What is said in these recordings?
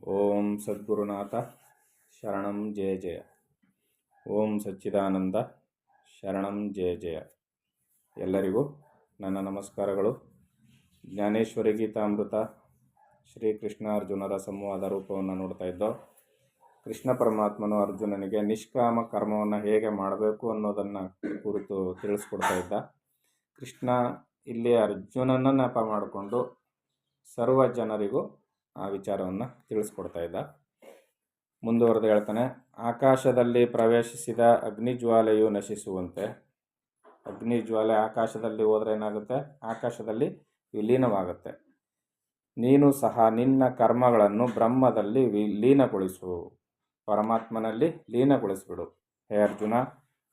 ಓಂ ಸದ್ಗುರುನಾಥ ಶರಣಂ ಜಯ ಜಯ. ಓಂ ಸಚ್ಚಿದಾನಂದ ಶರಣಂ ಜಯ ಜಯ. ಎಲ್ಲರಿಗೂ ನನ್ನ ನಮಸ್ಕಾರಗಳು. ಜ್ಞಾನೇಶ್ವರಿ ಗೀತಾಮೃತ ಶ್ರೀಕೃಷ್ಣಾರ್ಜುನರ ಸಂವಾದ ರೂಪವನ್ನು ನೋಡ್ತಾ ಇದ್ದೋ. ಕೃಷ್ಣ ಪರಮಾತ್ಮನು ಅರ್ಜುನನಿಗೆ ನಿಷ್ಕಾಮ ಕರ್ಮವನ್ನು ಹೇಗೆ ಮಾಡಬೇಕು ಅನ್ನೋದನ್ನು ಕುರಿತು ತಿಳಿಸ್ಕೊಡ್ತಾ ಇದ್ದ. ಕೃಷ್ಣ ಇಲ್ಲಿ ಅರ್ಜುನನ ನೆಪ ಮಾಡಿಕೊಂಡು ಸರ್ವ ಜನರಿಗೂ ಆ ವಿಚಾರವನ್ನು ತಿಳಿಸ್ಕೊಡ್ತಾ ಇದ್ದ. ಮುಂದುವರೆದು ಹೇಳ್ತಾನೆ, ಆಕಾಶದಲ್ಲಿ ಪ್ರವೇಶಿಸಿದ ಅಗ್ನಿಜ್ವಾಲೆಯು ನಶಿಸುವಂತೆ. ಅಗ್ನಿಜ್ವಾಲೆ ಆಕಾಶದಲ್ಲಿ ಹೋದರೆ ಏನಾಗುತ್ತೆ? ಆಕಾಶದಲ್ಲಿ ವಿಲೀನವಾಗುತ್ತೆ. ನೀನು ಸಹ ನಿನ್ನ ಕರ್ಮಗಳನ್ನು ಬ್ರಹ್ಮದಲ್ಲಿ ಲೀನಗೊಳಿಸು, ಪರಮಾತ್ಮನಲ್ಲಿ ಲೀನಗೊಳಿಸಿಬಿಡು. ಹೇ ಅರ್ಜುನ,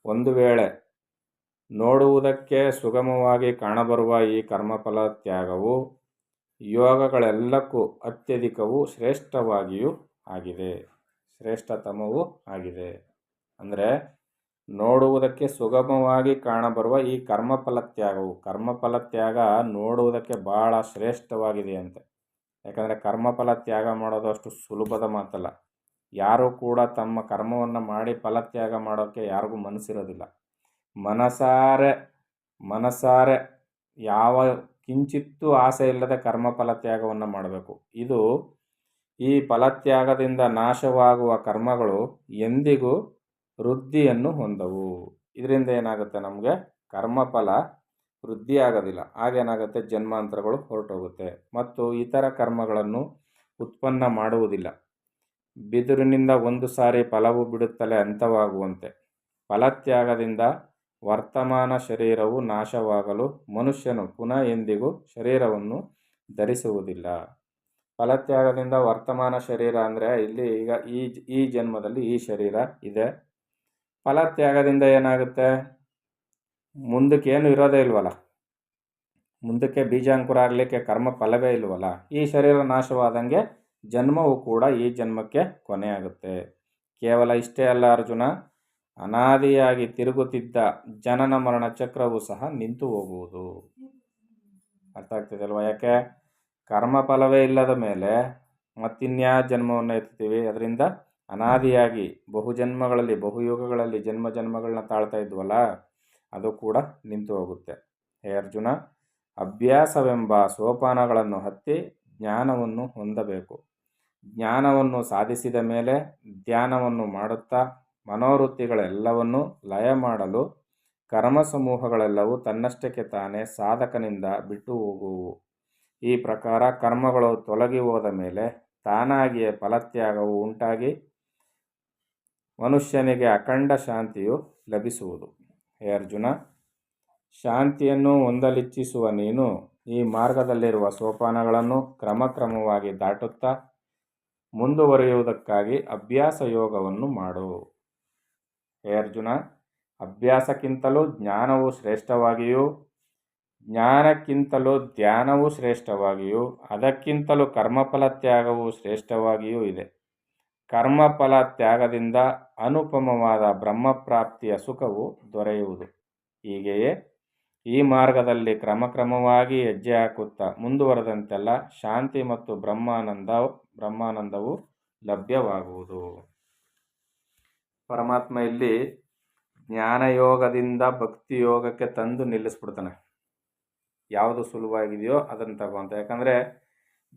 ಒಂದು ವೇಳೆ ನೋಡುವುದಕ್ಕೆ ಸುಗಮವಾಗಿ ಕಾಣಬರುವ ಈ ಕರ್ಮಫಲ ತ್ಯಾಗವು ಯೋಗಗಳೆಲ್ಲಕ್ಕೂ ಅತ್ಯಧಿಕವೂ ಶ್ರೇಷ್ಠವಾಗಿಯೂ ಆಗಿದೆ, ಶ್ರೇಷ್ಠತಮವೂ ಆಗಿದೆ. ಅಂದರೆ ನೋಡುವುದಕ್ಕೆ ಸುಗಮವಾಗಿ ಕಾಣಬರುವ ಈ ಕರ್ಮಫಲ ತ್ಯಾಗವು, ಕರ್ಮಫಲ ತ್ಯಾಗ ನೋಡುವುದಕ್ಕೆ ಭಾಳ ಶ್ರೇಷ್ಠವಾಗಿದೆ ಅಂತೆ. ಯಾಕಂದರೆ ಕರ್ಮಫಲ ತ್ಯಾಗ ಮಾಡೋದು ಅಷ್ಟು ಸುಲಭದ ಮಾತಲ್ಲ. ಯಾರೂ ಕೂಡ ತಮ್ಮ ಕರ್ಮವನ್ನು ಮಾಡಿ ಫಲತ್ಯಾಗ ಮಾಡೋಕ್ಕೆ ಯಾರಿಗೂ ಮನಸ್ಸಿರೋದಿಲ್ಲ. ಮನಸಾರೆ ಯಾವ ಕಿಂಚಿತ್ತೂ ಆಸೆ ಇಲ್ಲದೆ ಕರ್ಮಫಲ ತ್ಯಾಗವನ್ನು ಮಾಡಬೇಕು. ಇದು ಈ ಫಲತ್ಯಾಗದಿಂದ ನಾಶವಾಗುವ ಕರ್ಮಗಳು ಎಂದಿಗೂ ವೃದ್ಧಿಯನ್ನು ಹೊಂದವು. ಇದರಿಂದ ಏನಾಗುತ್ತೆ? ನಮಗೆ ಕರ್ಮಫಲ ವೃದ್ಧಿಯಾಗೋದಿಲ್ಲ. ಆಗೇನಾಗುತ್ತೆ? ಜನ್ಮಾಂತರಗಳು ಹೊರಟೋಗುತ್ತೆ ಮತ್ತು ಇತರ ಕರ್ಮಗಳನ್ನು ಉತ್ಪನ್ನ ಮಾಡುವುದಿಲ್ಲ. ಬಿದಿರಿನಿಂದ ಒಂದು ಸಾರಿ ಫಲವು ಬಿಡುತ್ತಲೇ ಅಂತ್ಯವಾಗುವಂತೆ ಫಲತ್ಯಾಗದಿಂದ ವರ್ತಮಾನ ಶರೀರವು ನಾಶವಾಗಲು ಮನುಷ್ಯನು ಪುನಃ ಎಂದಿಗೂ ಶರೀರವನ್ನು ಧರಿಸುವುದಿಲ್ಲ. ಫಲತ್ಯಾಗದಿಂದ ವರ್ತಮಾನ ಶರೀರ ಅಂದರೆ ಇಲ್ಲಿ ಈಗ ಈ ಜನ್ಮದಲ್ಲಿ ಈ ಶರೀರ ಇದೆ. ಫಲತ್ಯಾಗದಿಂದ ಏನಾಗುತ್ತೆ? ಮುಂದಕ್ಕೆ ಏನು ಇರೋದೇ ಇಲ್ವಲ್ಲ, ಮುಂದಕ್ಕೆ ಬೀಜಾಂಕುರ ಆಗಲಿಕ್ಕೆ ಕರ್ಮ ಫಲವೇ ಇಲ್ವಲ್ಲ. ಈ ಶರೀರ ನಾಶವಾದಂಗೆ ಜನ್ಮವು ಕೂಡ ಈ ಜನ್ಮಕ್ಕೆ ಕೊನೆಯಾಗುತ್ತೆ. ಕೇವಲ ಇಷ್ಟೇ ಅಲ್ಲ ಅರ್ಜುನ, ಅನಾದಿಯಾಗಿ ತಿರುಗುತ್ತಿದ್ದ ಜನನ ಮರಣ ಚಕ್ರವು ಸಹ ನಿಂತು ಹೋಗುವುದು. ಅರ್ಥ ಆಗ್ತಿದೆ ಅಲ್ವಾ? ಯಾಕೆ? ಕರ್ಮಫಲವೇ ಇಲ್ಲದ ಮೇಲೆ ಮತ್ತಿನ್ಯಾ ಜನ್ಮವನ್ನು ಎತ್ತೀವಿ? ಅದರಿಂದ ಅನಾದಿಯಾಗಿ ಬಹುಜನ್ಮಗಳಲ್ಲಿ ಬಹುಯುಗಗಳಲ್ಲಿ ಜನ್ಮಗಳನ್ನ ತಾಳ್ತಾ ಇದ್ವಲ್ಲ, ಅದು ಕೂಡ ನಿಂತು ಹೋಗುತ್ತೆ. ಹೇ ಅರ್ಜುನ, ಅಭ್ಯಾಸವೆಂಬ ಸೋಪಾನಗಳನ್ನು ಹತ್ತಿ ಜ್ಞಾನವನ್ನು ಹೊಂದಬೇಕು. ಜ್ಞಾನವನ್ನು ಸಾಧಿಸಿದ ಮೇಲೆ ಧ್ಯಾನವನ್ನು ಮಾಡುತ್ತಾ ಮನೋವೃತ್ತಿಗಳೆಲ್ಲವನ್ನು ಲಯ ಮಾಡಲು ಕರ್ಮ ಸಮೂಹಗಳೆಲ್ಲವೂ ತನ್ನಷ್ಟಕ್ಕೆ ತಾನೇ ಸಾಧಕನಿಂದ ಬಿಟ್ಟು ಹೋಗುವು. ಈ ಪ್ರಕಾರ ಕರ್ಮಗಳು ತೊಲಗಿ ಹೋದ ಮೇಲೆ ತಾನಾಗಿಯೇ ಫಲತ್ಯಾಗವು ಉಂಟಾಗಿ ಮನುಷ್ಯನಿಗೆ ಅಖಂಡ ಶಾಂತಿಯು ಲಭಿಸುವುದು. ಹೇ ಅರ್ಜುನ, ಶಾಂತಿಯನ್ನು ಹೊಂದಲಿಚ್ಛಿಸುವ ನೀನು ಈ ಮಾರ್ಗದಲ್ಲಿರುವ ಸೋಪಾನಗಳನ್ನು ಕ್ರಮಕ್ರಮವಾಗಿ ದಾಟುತ್ತಾ ಮುಂದುವರಿಯುವುದಕ್ಕಾಗಿ ಅಭ್ಯಾಸ ಯೋಗವನ್ನು ಮಾಡು. ಹೇ ಅರ್ಜುನ, ಅಭ್ಯಾಸಕ್ಕಿಂತಲೂ ಜ್ಞಾನವು ಶ್ರೇಷ್ಠವಾಗಿಯೂ ಜ್ಞಾನಕ್ಕಿಂತಲೂ ಧ್ಯಾನವು ಶ್ರೇಷ್ಠವಾಗಿಯೂ ಅದಕ್ಕಿಂತಲೂ ಕರ್ಮಫಲ ತ್ಯಾಗವು ಶ್ರೇಷ್ಠವಾಗಿಯೂ ಇದೆ. ಕರ್ಮಫಲ ತ್ಯಾಗದಿಂದ ಅನುಪಮವಾದ ಬ್ರಹ್ಮಪ್ರಾಪ್ತಿಯ ಸುಖವು ದೊರೆಯುವುದು. ಹೀಗೆಯೇ ಈ ಮಾರ್ಗದಲ್ಲಿ ಕ್ರಮಕ್ರಮವಾಗಿ ಹೆಜ್ಜೆ ಹಾಕುತ್ತಾ ಮುಂದುವರೆದಂತೆಲ್ಲ ಶಾಂತಿ ಮತ್ತು ಬ್ರಹ್ಮಾನಂದವು ಲಭ್ಯವಾಗುವುದು. ಪರಮಾತ್ಮ ಇಲ್ಲಿ ಜ್ಞಾನಯೋಗದಿಂದ ಭಕ್ತಿ ಯೋಗಕ್ಕೆ ತಂದು ನಿಲ್ಲಿಸ್ಬಿಡ್ತಾನೆ. ಯಾವುದು ಸುಲಭವಾಗಿದೆಯೋ ಅದನ್ನು ತಗೊಂತ. ಯಾಕಂದರೆ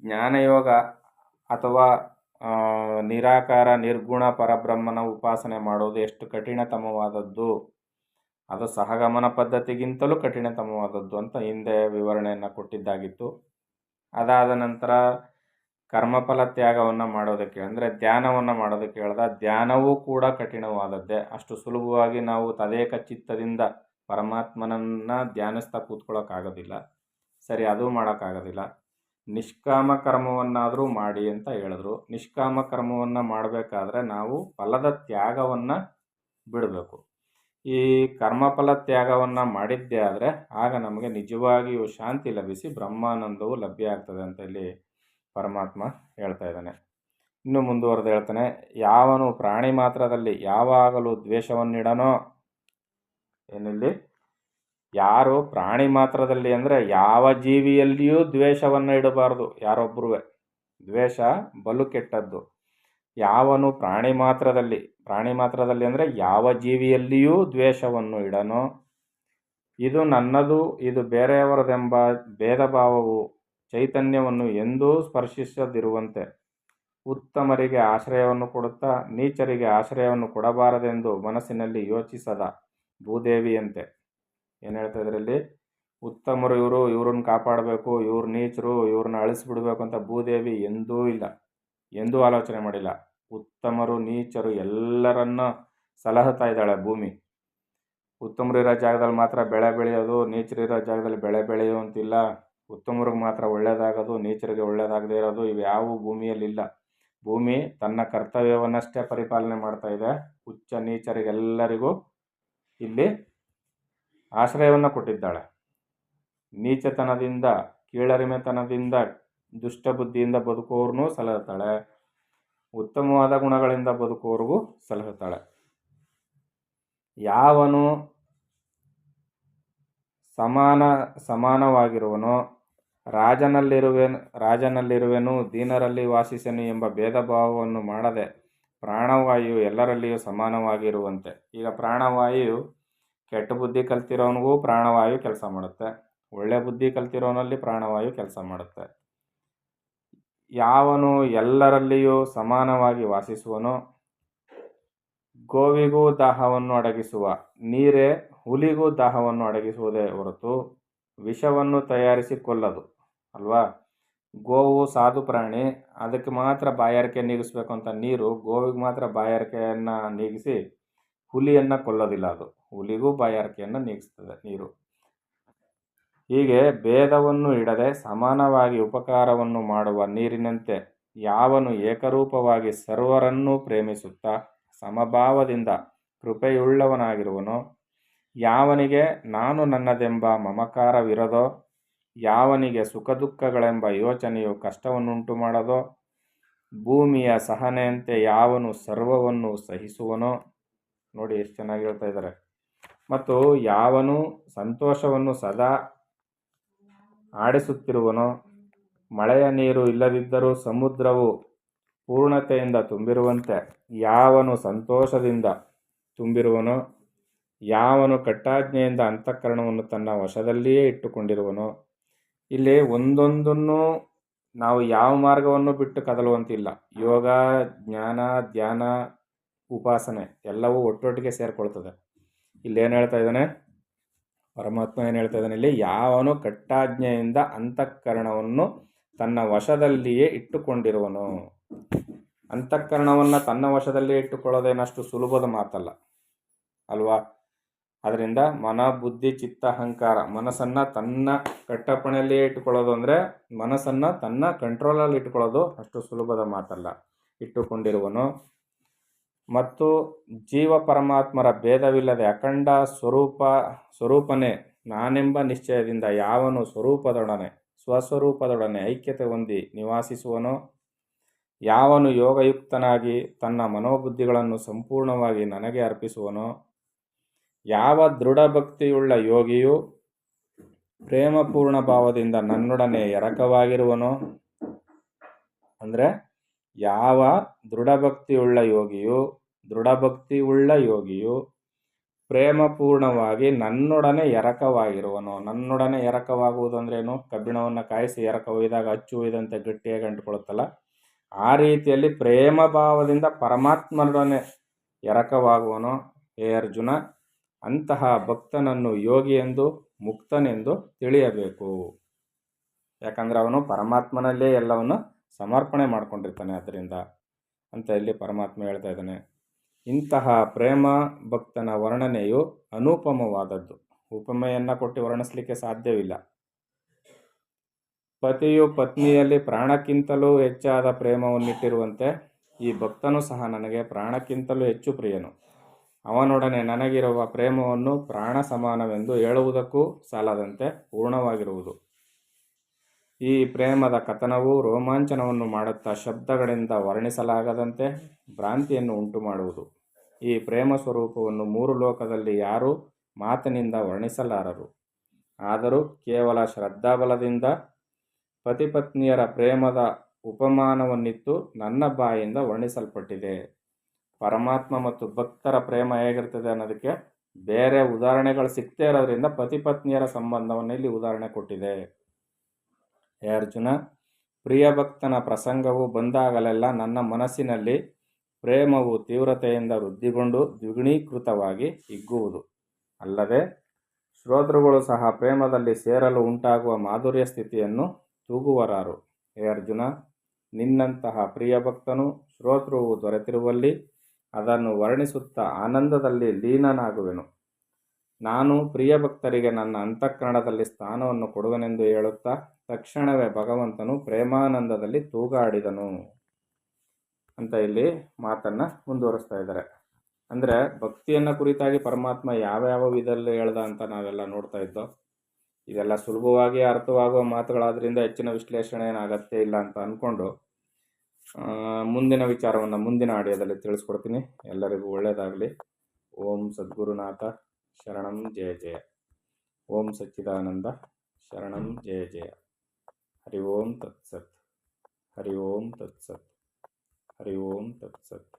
ಜ್ಞಾನಯೋಗ ಅಥವಾ ನಿರಾಕಾರ ನಿರ್ಗುಣ ಪರಬ್ರಹ್ಮನ ಉಪಾಸನೆ ಮಾಡೋದು ಎಷ್ಟು ಕಠಿಣತಮವಾದದ್ದು, ಅದು ಸಹಗಮನ ಪದ್ಧತಿಗಿಂತಲೂ ಕಠಿಣತಮವಾದದ್ದು ಅಂತ ಹಿಂದೆ ವಿವರಣೆಯನ್ನು ಕೊಟ್ಟಿದ್ದಾಗಿತ್ತು. ಅದಾದ ನಂತರ ಕರ್ಮಫಲ ತ್ಯಾಗವನ್ನು ಮಾಡೋದಕ್ಕೆ ಅಂದರೆ ಧ್ಯಾನವನ್ನು ಮಾಡೋದಕ್ಕೆ ಹೇಳ್ದ. ಧ್ಯಾನವೂ ಕೂಡ ಕಠಿಣವಾದದ್ದೇ. ಅಷ್ಟು ಸುಲಭವಾಗಿ ನಾವು ತದೇಕ ಚಿತ್ತದಿಂದ ಪರಮಾತ್ಮನನ್ನು ಧ್ಯಾನಿಸ್ತಾ ಕೂತ್ಕೊಳ್ಳೋಕ್ಕಾಗೋದಿಲ್ಲ. ಸರಿ, ಅದು ಮಾಡೋಕ್ಕಾಗೋದಿಲ್ಲ. ನಿಷ್ಕಾಮ ಕರ್ಮವನ್ನಾದರೂ ಮಾಡಿ ಅಂತ ಹೇಳಿದ್ರು. ನಿಷ್ಕಾಮ ಕರ್ಮವನ್ನು ಮಾಡಬೇಕಾದ್ರೆ ನಾವು ಫಲದ ತ್ಯಾಗವನ್ನು ಬಿಡಬೇಕು. ಈ ಕರ್ಮಫಲ ತ್ಯಾಗವನ್ನು ಮಾಡಿದ್ದೇ ಆದರೆ ಆಗ ನಮಗೆ ನಿಜವಾಗಿಯೂ ಶಾಂತಿ ಲಭಿಸಿ ಬ್ರಹ್ಮಾನಂದವು ಲಭ್ಯ ಆಗ್ತದೆ ಅಂತ ಇಲ್ಲಿ ಪರಮಾತ್ಮ ಹೇಳ್ತಾ ಇದ್ದಾನೆ. ಇನ್ನು ಮುಂದುವರೆದು ಹೇಳ್ತಾನೆ, ಯಾವನು ಪ್ರಾಣಿ ಮಾತ್ರದಲ್ಲಿ ಯಾವಾಗಲೂ ದ್ವೇಷವನ್ನಿಡನೋ. ಏನಿಲ್ಲಿ ಯಾರು ಪ್ರಾಣಿ ಮಾತ್ರದಲ್ಲಿ ಅಂದರೆ ಯಾವ ಜೀವಿಯಲ್ಲಿಯೂ ದ್ವೇಷವನ್ನು ಇಡಬಾರ್ದು ಯಾರೊಬ್ಬರೂ. ದ್ವೇಷ ಬಲು ಕೆಟ್ಟದ್ದು. ಯಾವನು ಪ್ರಾಣಿ ಮಾತ್ರದಲ್ಲಿ ಅಂದರೆ ಯಾವ ಜೀವಿಯಲ್ಲಿಯೂ ದ್ವೇಷವನ್ನು ಇಡನೋ, ಇದು ನನ್ನದು ಇದು ಬೇರೆಯವರದೆಂಬ ಭೇದ ಭಾವವು ಚೈತನ್ಯವನ್ನು ಎಂದೂ ಸ್ಪರ್ಶಿಸದಿರುವಂತೆ ಉತ್ತಮರಿಗೆ ಆಶ್ರಯವನ್ನು ಕೊಡುತ್ತಾ ನೀಚರಿಗೆ ಆಶ್ರಯವನ್ನು ಕೊಡಬಾರದೆಂದು ಮನಸ್ಸಿನಲ್ಲಿ ಯೋಚಿಸದ ಭೂದೇವಿಯಂತೆ. ಏನು ಹೇಳ್ತಾ ಇದರಲ್ಲಿ? ಉತ್ತಮರು ಇವ್ರನ್ನ ಕಾಪಾಡಬೇಕು, ಇವ್ರು ನೀಚರು, ಇವ್ರನ್ನ ಅಳಿಸ್ಬಿಡ್ಬೇಕು ಅಂತ ಭೂದೇವಿ ಎಂದೂ ಆಲೋಚನೆ ಮಾಡಿಲ್ಲ. ಉತ್ತಮರು ನೀಚರು ಎಲ್ಲರನ್ನ ಸಲಹುತ್ತಾ ಇದ್ದಾಳೆ ಭೂಮಿ. ಉತ್ತಮರು ಇರೋ ಜಾಗದಲ್ಲಿ ಮಾತ್ರ ಬೆಳೆ ಬೆಳೆಯೋದು, ನೀಚರಿರೋ ಜಾಗದಲ್ಲಿ ಬೆಳೆ ಬೆಳೆಯುವಂತಿಲ್ಲ. ಉತ್ತಮರಿಗೆ ಮಾತ್ರ ಒಳ್ಳೆಯದಾಗೋದು, ನೀಚರಿಗೆ ಒಳ್ಳೆಯದಾಗದೇ ಇರೋದು ಇವ್ಯಾವ ಭೂಮಿಯಲ್ಲಿಲ್ಲ. ಭೂಮಿ ತನ್ನ ಕರ್ತವ್ಯವನ್ನಷ್ಟೇ ಪರಿಪಾಲನೆ ಮಾಡ್ತಾ ಇದೆ. ಉಚ್ಚ ನೀಚರಿಗೆಲ್ಲರಿಗೂ ಇಲ್ಲಿ ಆಶ್ರಯವನ್ನು ಕೊಟ್ಟಿದ್ದಾಳೆ. ನೀಚತನದಿಂದ, ಕೀಳರಿಮೆತನದಿಂದ, ದುಷ್ಟಬುದ್ಧಿಯಿಂದ ಬದುಕುವವ್ರನ್ನೂ ಸಲಹುತ್ತಾಳೆ. ಉತ್ತಮವಾದ ಗುಣಗಳಿಂದ ಬದುಕುವವ್ರಿಗೂ ಸಲಹುತ್ತಾಳೆ. ಯಾವನು ಸಮಾನವಾಗಿರುವನೋ, ರಾಜನಲ್ಲಿರುವೆನು ದೀನರಲ್ಲಿ ವಾಸಿಸೆನು ಎಂಬ ಭೇದ ಭಾವವನ್ನು ಮಾಡದೆ ಪ್ರಾಣವಾಯು ಎಲ್ಲರಲ್ಲಿಯೂ ಸಮಾನವಾಗಿರುವಂತೆ. ಈಗ ಪ್ರಾಣವಾಯು ಕೆಟ್ಟ ಬುದ್ಧಿ ಕಲ್ತಿರೋನಿಗೂ ಪ್ರಾಣವಾಯು ಕೆಲಸ ಮಾಡುತ್ತೆ, ಒಳ್ಳೆ ಬುದ್ಧಿ ಕಲ್ತಿರೋನಲ್ಲಿ ಪ್ರಾಣವಾಯು ಕೆಲಸ ಮಾಡುತ್ತೆ. ಯಾವನು ಎಲ್ಲರಲ್ಲಿಯೂ ಸಮಾನವಾಗಿ ವಾಸಿಸುವನೋ, ಗೋವಿಗೂ ದಾಹವನ್ನು ಅಡಗಿಸುವ ನೀರೇ ಹುಲಿಗೂ ದಾಹವನ್ನು ಅಡಗಿಸುವುದೇ ಹೊರತು ವಿಷವನ್ನು ತಯಾರಿಸಿ ಕೊಲ್ಲದು ಅಲ್ವಾ. ಗೋವು ಸಾಧು ಪ್ರಾಣಿ, ಅದಕ್ಕೆ ಮಾತ್ರ ಬಾಯಾರಿಕೆ ನೀಗಿಸ್ಬೇಕು ಅಂತ ನೀರು ಗೋವಿಗೆ ಮಾತ್ರ ಬಾಯಾರಿಕೆಯನ್ನು ನೀಗಿಸಿ ಹುಲಿಯನ್ನು ಕೊಲ್ಲೋದಿಲ್ಲ. ಅದು ಹುಲಿಗೂ ಬಾಯಾರಿಕೆಯನ್ನು ನೀಗಿಸ್ತದೆ ನೀರು. ಹೀಗೆ ಭೇದವನ್ನು ಇಡದೆ ಸಮಾನವಾಗಿ ಉಪಕಾರವನ್ನು ಮಾಡುವ ನೀರಿನಂತೆ ಯಾವನು ಏಕರೂಪವಾಗಿ ಸರ್ವರನ್ನೂ ಪ್ರೇಮಿಸುತ್ತಾ ಸಮಭಾವದಿಂದ ಕೃಪೆಯುಳ್ಳವನಾಗಿರುವನೋ, ಯಾವನಿಗೆ ನಾನು ನನ್ನದೆಂಬ ಮಮಕಾರವಿರದೋ, ಯಾವನಿಗೆ ಸುಖ ದುಃಖಗಳೆಂಬ ಯೋಚನೆಯು ಕಷ್ಟವನ್ನುಂಟು ಮಾಡದೋ, ಭೂಮಿಯ ಸಹನೆಯಂತೆ ಯಾವನು ಸರ್ವವನ್ನು ಸಹಿಸುವನೋ. ನೋಡಿ ಎಷ್ಟು ಚೆನ್ನಾಗಿ ಹೇಳ್ತಾ ಇದ್ದಾರೆ. ಮತ್ತು ಯಾವನು ಸಂತೋಷವನ್ನು ಸದಾ ಆಡಿಸುತ್ತಿರುವನೋ, ಮಳೆಯ ನೀರು ಇಲ್ಲದಿದ್ದರೂ ಸಮುದ್ರವು ಪೂರ್ಣತೆಯಿಂದ ತುಂಬಿರುವಂತೆ ಯಾವನು ಸಂತೋಷದಿಂದ ತುಂಬಿರುವನೋ, ಯಾವನು ಕಟ್ಟಾಜ್ಞೆಯಿಂದ ಅಂತಃಕರಣವನ್ನು ತನ್ನ ವಶದಲ್ಲಿಯೇ ಇಟ್ಟುಕೊಂಡಿರುವನೋ. ಇಲ್ಲಿ ಒಂದೊಂದನ್ನು ನಾವು ಯಾವ ಮಾರ್ಗವನ್ನು ಬಿಟ್ಟು ಕದಲುವಂತಿಲ್ಲ. ಯೋಗ, ಜ್ಞಾನ, ಧ್ಯಾನ, ಉಪಾಸನೆ ಎಲ್ಲವೂ ಒಟ್ಟೊಟ್ಟಿಗೆ ಸೇರಿಕೊಳ್ತದೆ. ಇಲ್ಲೇನು ಹೇಳ್ತಾ ಇದ್ದಾನೆ ಪರಮಾತ್ಮ? ಏನು ಹೇಳ್ತಾ ಇದ್ದಾನೆ ಇಲ್ಲಿ? ಯಾವನು ಕಟ್ಟಾಜ್ಞೆಯಿಂದ ಅಂತಃಕರಣವನ್ನು ತನ್ನ ವಶದಲ್ಲಿಯೇ ಇಟ್ಟುಕೊಂಡಿರುವನು. ಅಂತಃಕರಣವನ್ನು ತನ್ನ ವಶದಲ್ಲಿಯೇ ಇಟ್ಟುಕೊಳ್ಳೋದೇನಷ್ಟು ಸುಲಭದ ಮಾತಲ್ಲ ಅಲ್ವಾ. ಅದರಿಂದ ಮನ, ಬುದ್ಧಿ, ಚಿತ್ತ, ಅಹಂಕಾರ, ಮನಸ್ಸನ್ನು ತನ್ನ ಕಟ್ಟಪ್ಪಣೆಯಲ್ಲಿಯೇ ಇಟ್ಟುಕೊಳ್ಳೋದು ಅಂದರೆ ಮನಸ್ಸನ್ನು ತನ್ನ ಕಂಟ್ರೋಲಲ್ಲಿ ಇಟ್ಟುಕೊಳ್ಳೋದು ಅಷ್ಟು ಸುಲಭದ ಮಾತಲ್ಲ. ಇಟ್ಟುಕೊಂಡಿರುವನು. ಮತ್ತು ಜೀವ ಪರಮಾತ್ಮರ ಭೇದವಿಲ್ಲದೆ ಅಖಂಡ ಸ್ವರೂಪನೇ ನಾನೆಂಬ ನಿಶ್ಚಯದಿಂದ ಯಾವನು ಸ್ವಸ್ವರೂಪದೊಡನೆ ಐಕ್ಯತೆ ಹೊಂದಿ ನಿವಾಸಿಸುವನೋ, ಯಾವನು ಯೋಗಯುಕ್ತನಾಗಿ ತನ್ನ ಮನೋಬುದ್ಧಿಗಳನ್ನು ಸಂಪೂರ್ಣವಾಗಿ ನನಗೆ ಅರ್ಪಿಸುವನೋ, ಯಾವ ದೃಢಭಕ್ತಿಯುಳ್ಳ ಯೋಗಿಯು ಪ್ರೇಮಪೂರ್ಣ ಭಾವದಿಂದ ನನ್ನೊಡನೆ ಎರಕವಾಗಿರುವನೋ, ಅಂದರೆ ಯಾವ ದೃಢಭಕ್ತಿಯುಳ್ಳ ಯೋಗಿಯು ಪ್ರೇಮಪೂರ್ಣವಾಗಿ ನನ್ನೊಡನೆ ಎರಕವಾಗಿರುವನೋ. ನನ್ನೊಡನೆ ಎರಕವಾಗುವುದು ಅಂದ್ರೇನು? ಕಬ್ಬಿಣವನ್ನು ಕಾಯಿಸಿ ಎರಕ ಒಯ್ದಾಗ ಅಚ್ಚು ಒಯ್ದಂತೆ ಗಟ್ಟಿಯಾಗಿ ಅಂಟಿಕೊಳ್ಳುತ್ತಲ್ಲ, ಆ ರೀತಿಯಲ್ಲಿ ಪ್ರೇಮ ಭಾವದಿಂದ ಪರಮಾತ್ಮನೊಡನೆ ಎರಕವಾಗುವನೋ. ಹೇ ಅರ್ಜುನ, ಅಂತಹ ಭಕ್ತನನ್ನು ಯೋಗಿಯೆಂದು ಮುಕ್ತನೆಂದು ತಿಳಿಯಬೇಕು. ಯಾಕಂದರೆ ಅವನು ಪರಮಾತ್ಮನಲ್ಲೇ ಎಲ್ಲವನ್ನು ಸಮರ್ಪಣೆ ಮಾಡ್ಕೊಂಡಿರ್ತಾನೆ. ಆದ್ದರಿಂದ ಅಂತ ಇಲ್ಲಿ ಪರಮಾತ್ಮ ಹೇಳ್ತಾ ಇದ್ದಾನೆ. ಇಂತಹ ಪ್ರೇಮ ಭಕ್ತನ ವರ್ಣನೆಯು ಅನುಪಮವಾದದ್ದು. ಉಪಮೆಯನ್ನು ಕೊಟ್ಟು ವರ್ಣಿಸಲಿಕ್ಕೆ ಸಾಧ್ಯವಿಲ್ಲ. ಪತಿಯು ಪತ್ನಿಯಲ್ಲಿ ಪ್ರಾಣಕ್ಕಿಂತಲೂ ಹೆಚ್ಚಾದ ಪ್ರೇಮವನ್ನಿಟ್ಟಿರುವಂತೆ ಈ ಭಕ್ತನು ಸಹ ನನಗೆ ಪ್ರಾಣಕ್ಕಿಂತಲೂ ಹೆಚ್ಚು ಪ್ರಿಯನು. ಅವನೊಡನೆ ನನಗಿರುವ ಪ್ರೇಮವನ್ನು ಪ್ರಾಣ ಸಮಾನವೆಂದು ಹೇಳುವುದಕ್ಕೂ ಸಾಲದಂತೆ ಪೂರ್ಣವಾಗಿರುವುದು. ಈ ಪ್ರೇಮದ ಕಥನವು ರೋಮಾಂಚನವನ್ನು ಮಾಡುತ್ತಾ ಶಬ್ದಗಳಿಂದ ವರ್ಣಿಸಲಾಗದಂತೆ ಭ್ರಾಂತಿಯನ್ನು ಉಂಟು ಮಾಡುವುದು. ಈ ಪ್ರೇಮ ಸ್ವರೂಪವನ್ನು ಮೂರು ಲೋಕದಲ್ಲಿ ಯಾರೂ ಮಾತಿನಿಂದ ವರ್ಣಿಸಲಾರರು. ಆದರೂ ಕೇವಲ ಶ್ರದ್ಧಾಬಲದಿಂದ ಪತಿಪತ್ನಿಯರ ಪ್ರೇಮದ ಉಪಮಾನವನ್ನಿತ್ತು ನನ್ನ ಬಾಯಿಂದ ವರ್ಣಿಸಲ್ಪಟ್ಟಿದೆ. ಪರಮಾತ್ಮ ಮತ್ತು ಭಕ್ತರ ಪ್ರೇಮ ಹೇಗಿರ್ತದೆ ಅನ್ನೋದಕ್ಕೆ ಬೇರೆ ಉದಾಹರಣೆಗಳು ಸಿಗ್ತೇ ಇರೋದ್ರಿಂದ ಪತಿ ಪತ್ನಿಯರ ಸಂಬಂಧವನ್ನು ಇಲ್ಲಿ ಉದಾಹರಣೆ ಕೊಟ್ಟಿದೆ. ಹೇ ಅರ್ಜುನ, ಪ್ರಿಯ ಭಕ್ತನ ಪ್ರಸಂಗವು ಬಂದಾಗಲೆಲ್ಲ ನನ್ನ ಮನಸ್ಸಿನಲ್ಲಿ ಪ್ರೇಮವು ತೀವ್ರತೆಯಿಂದ ವೃದ್ಧಿಗೊಂಡು ದ್ವಿಗುಣೀಕೃತವಾಗಿ ಹಿಗ್ಗುವುದು. ಅಲ್ಲದೆ ಶ್ರೋತೃಗಳು ಸಹ ಪ್ರೇಮದಲ್ಲಿ ಸೇರಲು ಉಂಟಾಗುವ ಮಾಧುರ್ಯ ಸ್ಥಿತಿಯನ್ನು ತೂಗುವರಾರು. ಹೇ ಅರ್ಜುನ, ನಿನ್ನಂತಹ ಪ್ರಿಯ ಭಕ್ತನು ಶ್ರೋತೃವು ದೊರೆತಿರುವಲ್ಲಿ ಅದನ್ನು ವರ್ಣಿಸುತ್ತಾ ಆನಂದದಲ್ಲಿ ಲೀನನಾಗುವೆನು. ನಾನು ಪ್ರಿಯ ಭಕ್ತರಿಗೆ ನನ್ನ ಅಂತಃಕರಣದಲ್ಲಿ ಸ್ಥಾನವನ್ನು ಕೊಡುವೆನೆಂದು ಹೇಳುತ್ತಾ ತಕ್ಷಣವೇ ಭಗವಂತನು ಪ್ರೇಮಾನಂದದಲ್ಲಿ ತೂಗಾಡಿದನು ಅಂತ ಇಲ್ಲಿ ಮಾತನ್ನು ಮುಂದುವರಿಸ್ತಾ ಇದ್ದಾರೆ. ಅಂದರೆ ಭಕ್ತಿಯನ್ನು ಕುರಿತಾಗಿ ಪರಮಾತ್ಮ ಯಾವ್ಯಾವ ವಿಧದಲ್ಲಿ ಹೇಳ್ದ ಅಂತ ನಾವೆಲ್ಲ ನೋಡ್ತಾ ಇದ್ದೋ. ಇದೆಲ್ಲ ಸುಲಭವಾಗಿ ಅರ್ಥವಾಗುವ ಮಾತುಗಳಾದ್ರಿಂದ ಹೆಚ್ಚಿನ ವಿಶ್ಲೇಷಣೆ ಏನು ಅಗತ್ಯ ಇಲ್ಲ ಅಂತ ಅಂದ್ಕೊಂಡು ಮುಂದಿನ ವಿಚಾರವನ್ನು ಮುಂದಿನ ಆಡಿಯೋದಲ್ಲಿ ತಿಳಿಸ್ಕೊಡ್ತೀನಿ. ಎಲ್ಲರಿಗೂ ಒಳ್ಳೆಯದಾಗಲಿ. ಓಂ ಸದ್ಗುರುನಾಥ ಶರಣಂ ಜಯ ಜಯ. ಓಂ ಸಚ್ಚಿದಾನಂದ ಶರಣಂ ಜಯ ಜಯ. ಹರಿ ಓಂ ತತ್ಸತ್. ಹರಿ ಓಂ ತತ್ಸತ್. ಹರಿ ಓಂ ತತ್ಸತ್.